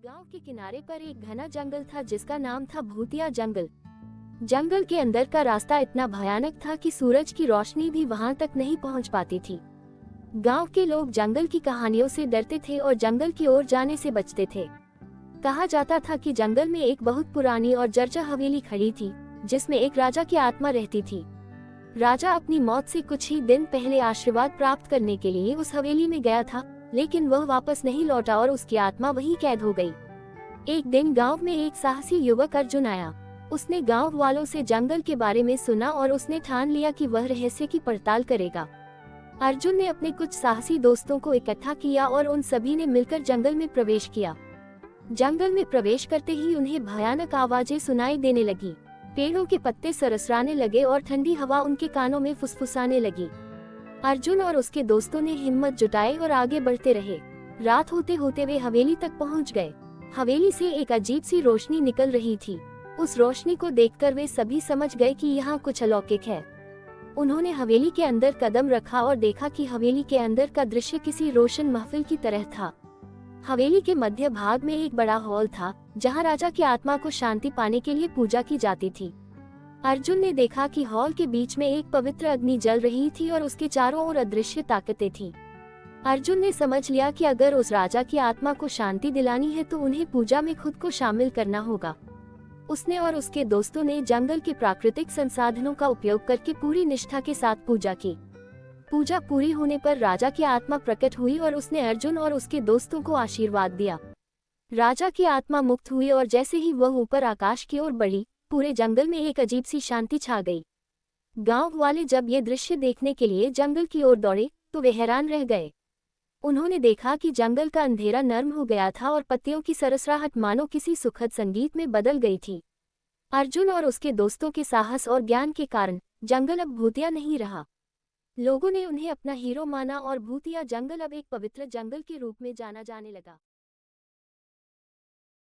गांव के किनारे पर एक घना जंगल था जिसका नाम था भूतिया जंगल। जंगल के अंदर का रास्ता इतना भयानक था कि सूरज की रोशनी भी वहां तक नहीं पहुंच पाती थी। गांव के लोग जंगल की कहानियों से डरते थे और जंगल की ओर जाने से बचते थे। कहा जाता था कि जंगल में एक बहुत पुरानी और जर्जर हवेली खड़ी थी जिसमें एक राजा की आत्मा रहती थी। राजा अपनी मौत से कुछ ही दिन पहले आशीर्वाद प्राप्त करने के लिए उस हवेली में गया था, लेकिन वह वापस नहीं लौटा और उसकी आत्मा वहीं कैद हो गई। एक दिन गांव में एक साहसी युवक अर्जुन आया। उसने गांव वालों से जंगल के बारे में सुना और उसने ठान लिया कि वह रहस्य की पड़ताल करेगा। अर्जुन ने अपने कुछ साहसी दोस्तों को इकट्ठा किया और उन सभी ने मिलकर जंगल में प्रवेश किया। जंगल में प्रवेश करते ही उन्हें भयानक आवाजें सुनाई देने लगी। पेड़ों के पत्ते सरसराने लगे और ठंडी हवा उनके कानों में फुसफुसाने लगी। अर्जुन और उसके दोस्तों ने हिम्मत जुटाई और आगे बढ़ते रहे। रात होते होते वे हवेली तक पहुंच गए। हवेली से एक अजीब सी रोशनी निकल रही थी। उस रोशनी को देखकर वे सभी समझ गए कि यहाँ कुछ अलौकिक है। उन्होंने हवेली के अंदर कदम रखा और देखा कि हवेली के अंदर का दृश्य किसी रोशन महफिल की तरह था। हवेली के मध्य भाग में एक बड़ा हॉल था जहाँ राजा की आत्मा को शांति पाने के लिए पूजा की जाती थी। अर्जुन ने देखा कि हॉल के बीच में एक पवित्र अग्नि जल रही थी और उसके चारों ओर अदृश्य ताकतें थीं। अर्जुन ने समझ लिया कि अगर उस राजा की आत्मा को शांति दिलानी है तो उन्हें पूजा में खुद को शामिल करना होगा। उसने और उसके दोस्तों ने जंगल के प्राकृतिक संसाधनों का उपयोग करके पूरी निष्ठा के साथ पूजा की। पूजा पूरी होने पर राजा की आत्मा प्रकट हुई और उसने अर्जुन और उसके दोस्तों को आशीर्वाद दिया। राजा की आत्मा मुक्त हुई और जैसे ही वह ऊपर आकाश की ओर बढ़ी, पूरे जंगल में एक अजीब सी शांति छा गई। गांव वाले जब ये दृश्य देखने के लिए जंगल की ओर दौड़े तो वे हैरान रह गए। उन्होंने देखा कि जंगल का अंधेरा नर्म हो गया था और पत्तियों की सरसराहट मानो किसी सुखद संगीत में बदल गई थी। अर्जुन और उसके दोस्तों के साहस और ज्ञान के कारण जंगल अब भूतिया नहीं रहा। लोगों ने उन्हें अपना हीरो माना और भूतिया जंगल अब एक पवित्र जंगल के रूप में जाना जाने लगा।